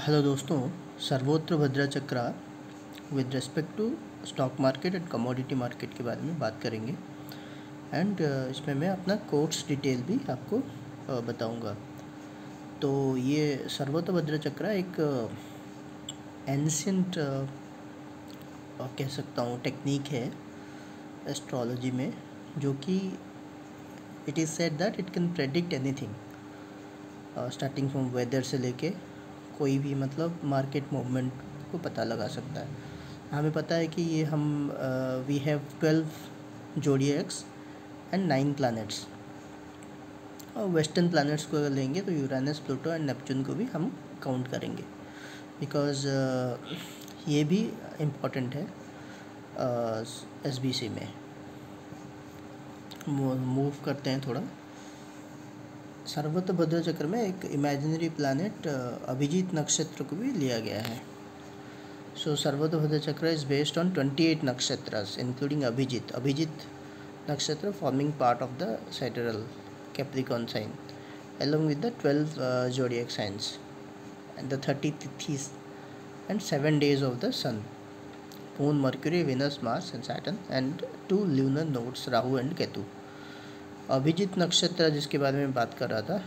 Hello दोस्तों, Sarvatobhadra chakra with respect to stock market and commodity market के बारे में बात करेंगे। एंड इसमें मैं अपना कोर्स डिटेल भी आपको बताऊंगा। तो ये सर्वोत्र भद्रा चक्रा एक एंशियंट कह सकता हूँ टेक्निक है एस्ट्रोलॉजी में, जो कि it is said that it can predict anything, starting from weather से लेके कोई भी मतलब मार्केट मूवमेंट को पता लगा सकता है। हमें पता है कि ये हम वी हैव 12 जोडिएक्स एंड 9 प्लैनेट्स। और वेस्टर्न प्लैनेट्स को अगर लेंगे तो यूरेनस, प्लूटो एंड नेपच्यून को भी हम काउंट करेंगे, बिकॉज ये भी इम्पॉर्टेंट है एसबीसी में। मूव करते हैं थोड़ा। सर्वोत्र भद्रा चक्र में एक इमेजिनरी प्लैनेट अभिजीत नक्षत्र को भी लिया गया है। सो Sarvatobhadra chakra is based on 28 nakshatras including Abhijit nakshatra forming part of the sidereal Capricorn sign along with the 12 zodiac signs and the 30 tithis and 7 days of the sun, moon, mercury, venus, mars and saturn and 2 lunar nodes Rahu and Ketu. Abhijit नक्षत्र जिसके बारे में बात कर रहा था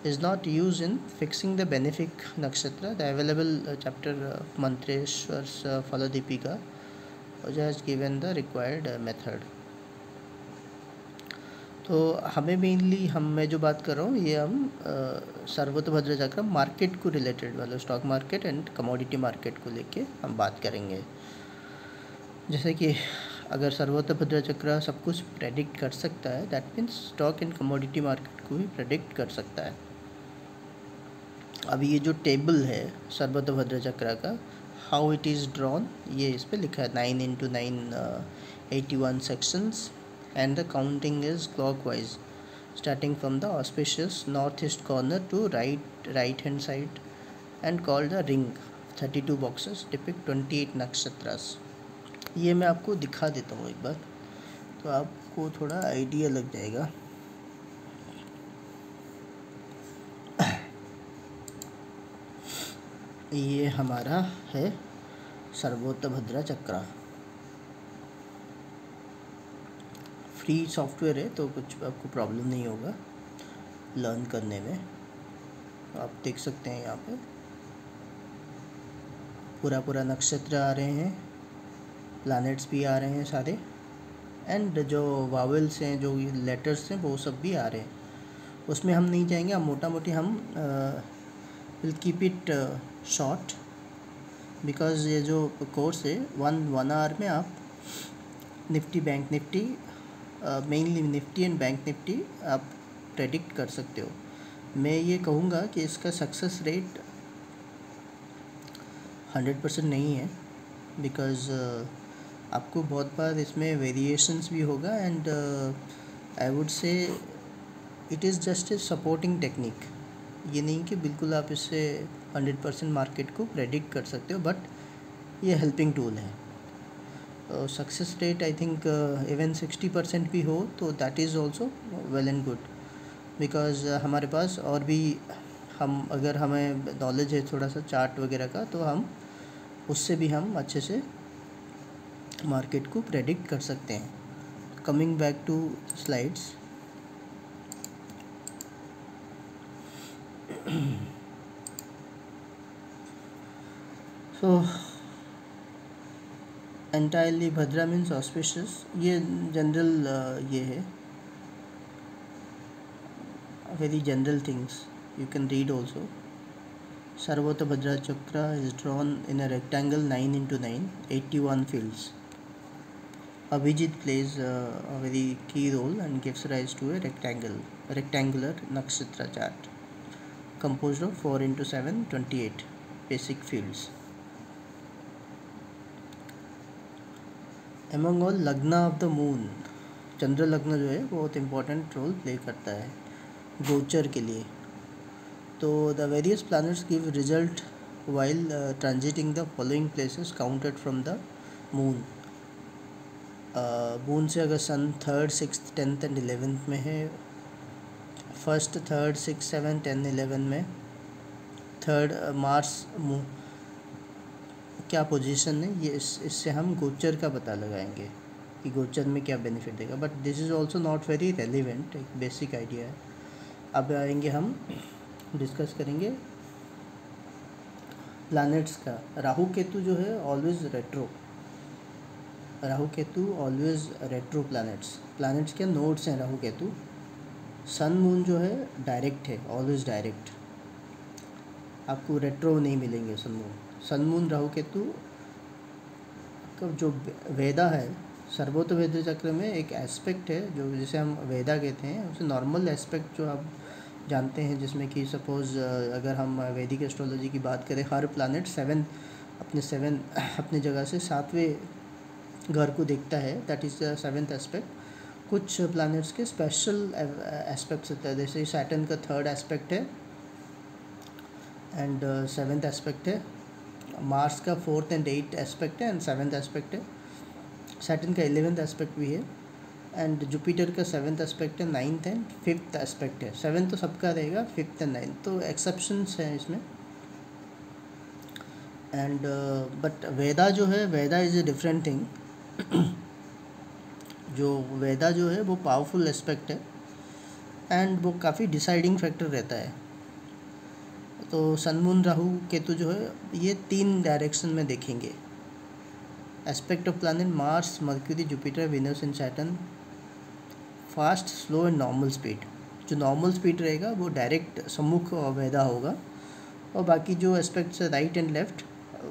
is not use in fixing the benefic nakshatra. The available chapter Mantreswara Phaladeepika has given the required method. तो हमें मेनली मैं जो बात कर रहा हूँ ये हम सर्वोत्र भद्रा चक्र मार्केट को रिलेटेड वाले stock market and commodity market को लेके हम बात करेंगे। जैसे कि अगर सर्वोत्र भद्रा चक्र सब कुछ प्रेडिक्ट कर सकता है, that means stock and commodity market को भी प्रेडिक्ट कर सकता है। अब ये जो टेबल है सर्वोत्र भद्रा चक्र का, हाउ इट इज़ ड्रॉन, ये इस पर लिखा है 9x9 81 sections and the counting is clockwise starting from the auspicious north east corner to right hand side and called the ring. 32 boxes depict 28 nakshatras. ये मैं आपको दिखा देता हूँ एक बार, तो आपको थोड़ा आइडिया लग जाएगा। ये हमारा है सर्वोत्र भद्रा चक्र। फ्री सॉफ्टवेयर है तो कुछ आपको प्रॉब्लम नहीं होगा लर्न करने में। आप देख सकते हैं यहाँ पे पूरा नक्षत्र आ रहे हैं, प्लैनेट्स भी आ रहे हैं सारे, एंड जो वावल्स हैं, जो लेटर्स हैं, वो सब भी आ रहे हैं। उसमें हम नहीं जाएंगे, हम मोटा मोटी हम will keep it short, because ये जो कोर्स है वन आवर में आप Nifty, bank Nifty, mainly Nifty and bank Nifty आप प्रेडिक्ट कर सकते हो। मैं ये कहूँगा कि इसका सक्सेस रेट 100% नहीं है, बिकॉज आपको बहुत बार इसमें वेरिएशंस भी होगा and I would say it is just a supporting technique. ये नहीं कि बिल्कुल आप इससे 100% मार्केट को प्रेडिक्ट कर सकते हो, बट ये हेल्पिंग टूल है। Success rate I think even 60% भी हो तो that is also well and good, because हमारे पास और भी अगर हमें नॉलेज है थोड़ा सा चार्ट वगैरह का, तो हम उससे भी हम अच्छे से मार्केट को प्रेडिक्ट कर सकते हैं। Coming back to slides, so entirely Bhadra means auspicious, ये जनरल ये है, very general things you can read also. Sarvota Bhadra Chakra is drawn in a rectangle 9x9, 81 fields. Abhijit plays a very key role and gives rise to a rectangular nakshatra chart composed of 4x7, 28 basic fields. Among all lagna of the moon, चंद्र लग्न जो है बहुत important role play करता है गोचर के लिए। तो the various planets give result while transiting the following places counted from the moon. Moon से अगर सन 3rd, 6th, 10th and 11th में है, 1st, 3rd, 6th, 7th, 10th, 11 में, थर्ड मार्स क्या पोजीशन है, ये इससे हम गोचर का पता लगाएंगे कि गोचर में क्या बेनिफिट देगा, but this is also not very relevant, एक बेसिक आइडिया है। अब आएंगे हम डिस्कस करेंगे प्लैनेट्स का। राहु केतु जो है always retro, Rahu Ketu always retro planets के नोड्स हैं राहु केतु। सन मून जो है डायरेक्ट है, ऑलवेज डायरेक्ट, आपको रेट्रो नहीं मिलेंगे सन मून राहु केतु का जो वेदा है, सर्वोत्त वेद चक्र में एक एस्पेक्ट है जो जिसे हम वेदा कहते हैं, उसे नॉर्मल एस्पेक्ट जो आप जानते हैं, जिसमें कि सपोज़ अगर हम वैदिक एस्ट्रोलॉजी की बात करें, हर प्लैनेट सेवन अपने जगह से 7वें घर को देखता है, that is the 7th aspect. कुछ प्लैनेट्स के स्पेशल एस्पेक्ट्स होता है, जैसे सैटर्न का 3rd एस्पेक्ट है एंड 7th एस्पेक्ट है, मार्स का 4th एंड 8th एस्पेक्ट है एंड 7th एस्पेक्ट है, सैटर्न का 11th एस्पेक्ट भी है एंड जुपिटर का 7th एस्पेक्ट है, 9th एंड 5th एस्पेक्ट है। 7th तो सबका रहेगा, 5th एंड 9th तो एक्सेप्शंस हैं इसमें। एंड बट वेदा जो है, वेदा इज़ ए डिफरेंट थिंग। जो वेदा जो है वो पावरफुल एस्पेक्ट है एंड वो काफ़ी डिसाइडिंग फैक्टर रहता है। तो सन मून राहु केतु जो है ये 3 डायरेक्शन में देखेंगे। Aspect of planet Mars, mercury, Jupiter, Venus and Saturn, fast, slow and normal speed. जो नॉर्मल स्पीड रहेगा वो डायरेक्ट सम्मुख वेदा होगा, और बाकी जो एस्पेक्ट्स है राइट एंड लेफ्ट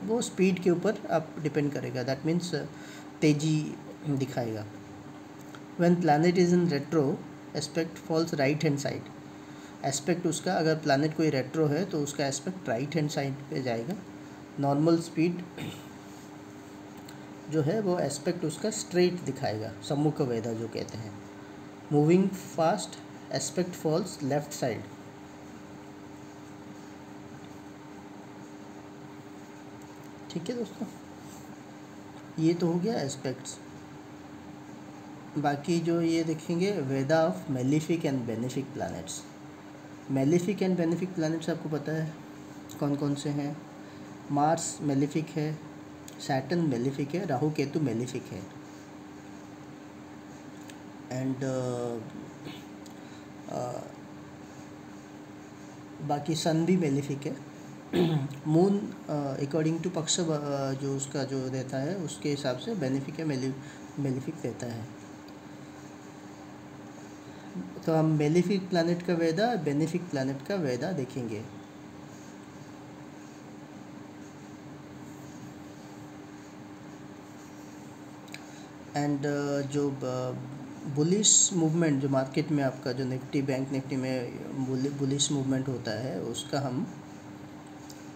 वो स्पीड के ऊपर आप डिपेंड करेगा, दैट मीन्स तेजी दिखाएगा। When planet is in retro aspect falls right hand side. Aspect उसका, अगर प्लैनेट कोई रेट्रो है तो उसका एस्पेक्ट राइट हैंड साइड पे जाएगा। नॉर्मल स्पीड जो है वो एस्पेक्ट उसका स्ट्रेट दिखाएगा, सम्मुख वेदा जो कहते हैं। Moving fast aspect falls left side. ठीक है दोस्तों, ये तो हो गया एस्पेक्ट्स। बाकी जो ये देखेंगे vedha of malefic and benefic planets. Malefic and benefic planets आपको पता है कौन कौन से हैं। मार्स मेलिफिक है, सैटर्न मेलिफिक है, राहु केतु मेलिफिक है एंड बाकी सन भी मेलिफिक है। मून अकॉर्डिंग टू पक्ष जो उसका जो रहता है उसके हिसाब से बेनिफिक है, मेलिफिक रहता है। तो हम मेलिफिक प्लैनेट का वेदा, बेनिफिक प्लैनेट का वेदा देखेंगे। एंड जो बुलिश मूवमेंट जो मार्केट में आपका जो निफ्टी, बैंक निफ्टी में बुलिश मूवमेंट होता है, उसका हम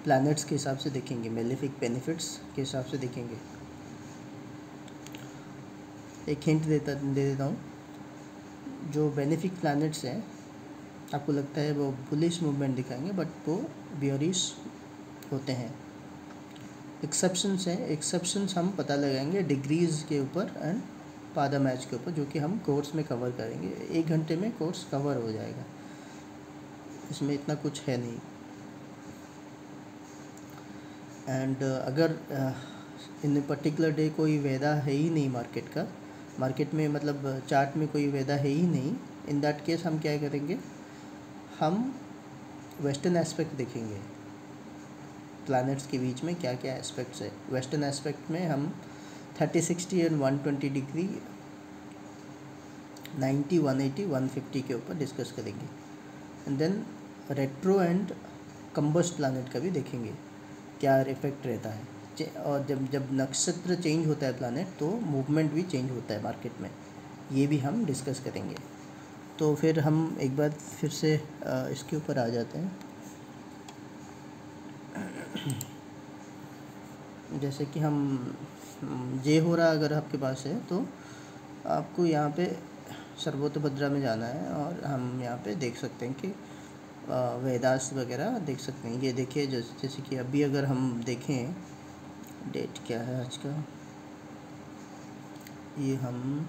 प्लैनेट्स के हिसाब से देखेंगे, मेलिफिक बेनिफिट्स के हिसाब से देखेंगे। एक हिंट दे देता हूँ, जो बेनिफिक प्लैनेट्स हैं आपको लगता है वो बुलिश मूवमेंट दिखाएंगे, बट वो बियरिश होते हैं। एक्सेप्शंस हैं, एक्सेप्शंस हम पता लगाएंगे डिग्रीज़ के ऊपर एंड पादा मैच के ऊपर, जो कि हम कोर्स में कवर करेंगे। 1 घंटे में कोर्स कवर हो जाएगा, इसमें इतना कुछ है नहीं। एंड अगर इन पर्टिकुलर डे कोई वेदा है ही नहीं मार्केट में मतलब चार्ट में कोई वेदा है ही नहीं, इन दैट केस हम क्या करेंगे, हम वेस्टर्न एस्पेक्ट देखेंगे। प्लैनेट्स के बीच में क्या क्या एस्पेक्ट्स है। वेस्टर्न एस्पेक्ट में हम 30, 60 एंड 120 डिग्री, 90, 180, 150 के ऊपर डिस्कस करेंगे। And then retro and combust planet का भी देखेंगे क्या इफेक्ट रहता है। और जब नक्षत्र चेंज होता है प्लैनेट, तो मूवमेंट भी चेंज होता है मार्केट में, ये भी हम डिस्कस करेंगे। तो फिर हम एक बार फिर से इसके ऊपर आ जाते हैं। जैसे कि हम जे हो रहा अगर आपके पास है तो आपको यहाँ पे सर्वोत्त भद्रा में जाना है, और हम यहाँ पे देख सकते हैं कि वेदास वगैरह देख सकते हैं। ये देखिए जैसे कि अभी अगर हम देखें, डेट क्या है आज का, ये हम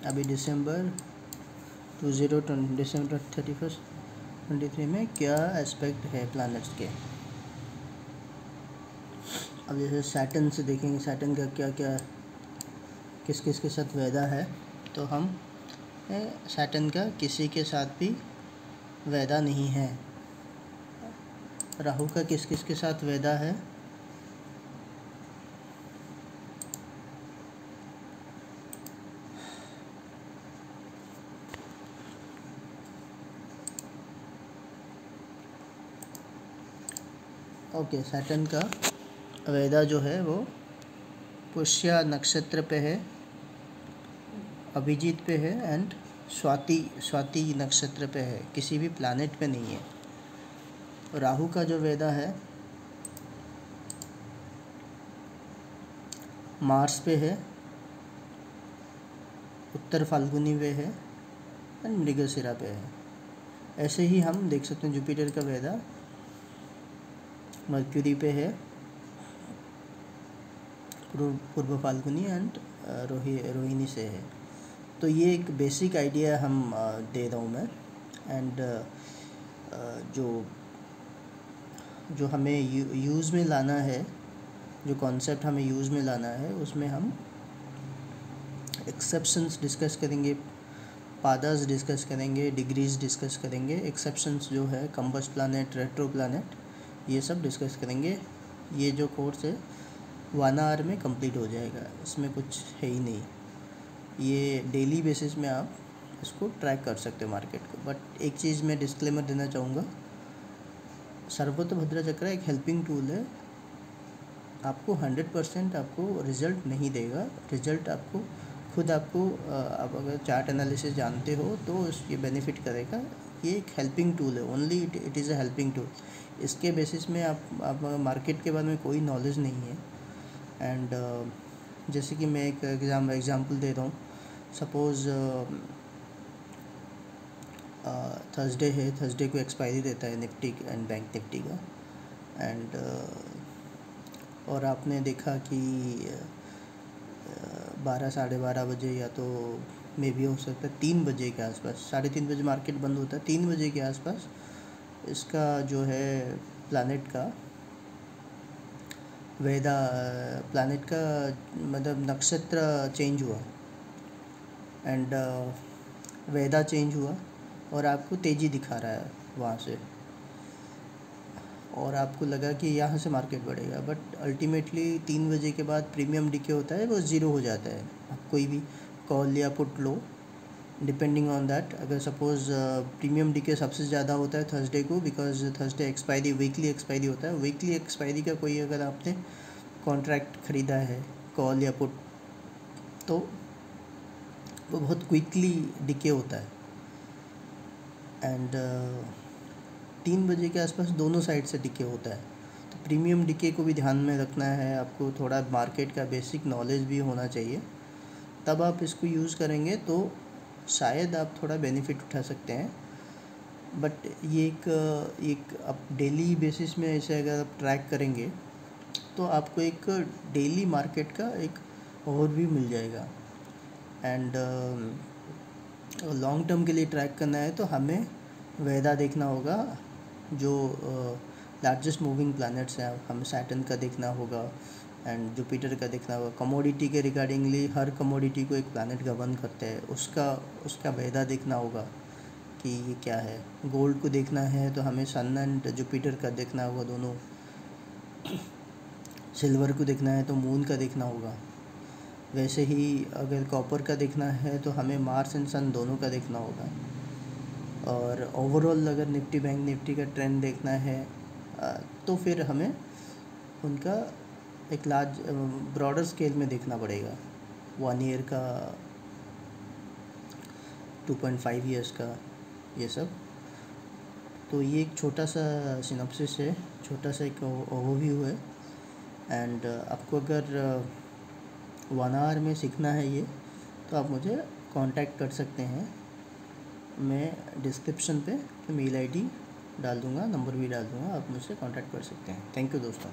अभी दिसंबर 31 में क्या एस्पेक्ट है प्लैनेट्स के। अब जैसे सैटर्न से देखेंगे, सैटर्न का क्या क्या किस किस के साथ वैदा है, तो हम सैटर्न का किसी के साथ भी वैदा नहीं है। राहु का किस किस के साथ वैदा है, ओके, सैटर्न का वैदा जो है वो पुष्य नक्षत्र पे है, अभिजीत पे है एंड स्वाति नक्षत्र पे है, किसी भी प्लैनेट पे नहीं है। राहु का जो वैदा है मार्स पे है, उत्तर फाल्गुनी पे है एंड मृगशिरा पे है। ऐसे ही हम देख सकते हैं जुपिटर का वैदा मर्क्यूरी पे है, पूर्व फाल्गुनी एंड रोहिणी से है। तो ये एक बेसिक आइडिया हम दे रहा हूँ मैं। एंड जो हमें यूज़ में लाना है, जो कॉन्सेप्ट हमें यूज़ में लाना है, उसमें हम एक्सेप्शंस डिस्कस करेंगे, पादास डिस्कस करेंगे, डिग्रीज डिस्कस करेंगे। एक्सेप्शंस जो है कंबस्ट प्लैनेट, रेट्रो प्लैनेट, ये सब डिस्कस करेंगे। ये जो कोर्स है 1 आवर में कंप्लीट हो जाएगा, इसमें कुछ है ही नहीं। ये डेली बेसिस में आप इसको ट्रैक कर सकते हो मार्केट को। बट एक चीज़ मैं डिस्क्लेमर देना चाहूँगा, सर्वोत्तभद्रा चक्र एक हेल्पिंग टूल है, आपको 100% आपको रिज़ल्ट नहीं देगा। रिज़ल्ट आपको खुद आप अगर चार्ट एनालिसिस जानते हो तो ये बेनिफिट करेगा। ये एक हेल्पिंग टूल है, only it is a helping tool. इसके बेसिस में आप मार्केट के बारे में कोई नॉलेज नहीं है। एंड जैसे कि मैं एक एग्जांपल दे रहा हूँ, सपोज़ थर्सडे है, थर्सडे को एक्सपायरी देता है निफ्टी एंड बैंक निफ्टी का। एंड और आपने देखा कि 12 साढ़े 12 बजे या तो मे भी हो सकता है 3 बजे के आसपास, 3:30 बजे मार्केट बंद होता है, 3 बजे के आसपास इसका जो है प्लैनेट का वेदा, प्लैनेट का मतलब नक्षत्र चेंज हुआ एंड वेदा चेंज हुआ और आपको तेज़ी दिखा रहा है वहाँ से, और आपको लगा कि यहाँ से मार्केट बढ़ेगा। बट अल्टीमेटली 3 बजे के बाद प्रीमियम डिके होता है, वो ज़ीरो हो जाता है। आप कोई भी कॉल या put low, depending on that. अगर सपोज़ प्रीमियम डिके सबसे ज़्यादा होता है थर्सडे को, because Thursday expiry, weekly expiry होता है। वीकली एक्सपायरी का कोई अगर आपने कॉन्ट्रैक्ट ख़रीदा है कॉल या पुट, तो वो बहुत क्विकली डिके होता है। एंड 3 बजे के आसपास दोनों साइड से डिके होता है। तो प्रीमियम डिके को भी ध्यान में रखना है आपको, थोड़ा मार्केट का बेसिक नॉलेज भी होना चाहिए, तब आप इसको यूज़ करेंगे तो शायद आप थोड़ा बेनिफिट उठा सकते हैं। बट ये एक आप डेली बेसिस में ऐसे अगर आप ट्रैक करेंगे तो आपको एक डेली मार्केट का एक ओवरव्यू मिल जाएगा। एंड लॉन्ग टर्म के लिए ट्रैक करना है तो हमें वेदा देखना होगा, जो लार्जेस्ट मूविंग प्लैनेट्स हैं। हमें सैटर्न का देखना होगा एंड जुपिटर का देखना होगा। कमोडिटी के रिगार्डिंगली हर कमोडिटी को एक प्लैनेट गवर्न करते हैं, उसका वेदा देखना होगा कि ये क्या है। गोल्ड को देखना है तो हमें सन एंड जुपिटर का देखना होगा दोनों। सिल्वर को देखना है तो मून का देखना होगा। वैसे ही अगर कॉपर का देखना है तो हमें मार्स एंड सन दोनों का देखना होगा। और ओवरऑल अगर निफ्टी बैंक निफ्टी का ट्रेंड देखना है तो फिर हमें उनका एक लार्ज ब्रॉडर स्केल में देखना पड़ेगा, 1 ईयर का, 2.5 ईयर्स का, ये सब। तो ये एक छोटा सा सिनॉप्सिस है, छोटा सा एक ओवरव्यू है। एंड आपको अगर 1 आवर में सीखना है ये, तो आप मुझे कांटेक्ट कर सकते हैं। मैं डिस्क्रिप्शन पे मेल आईडी डाल दूँगा, नंबर भी डाल दूँगा, आप मुझसे कांटेक्ट कर सकते हैं। थैंक यू दोस्तों।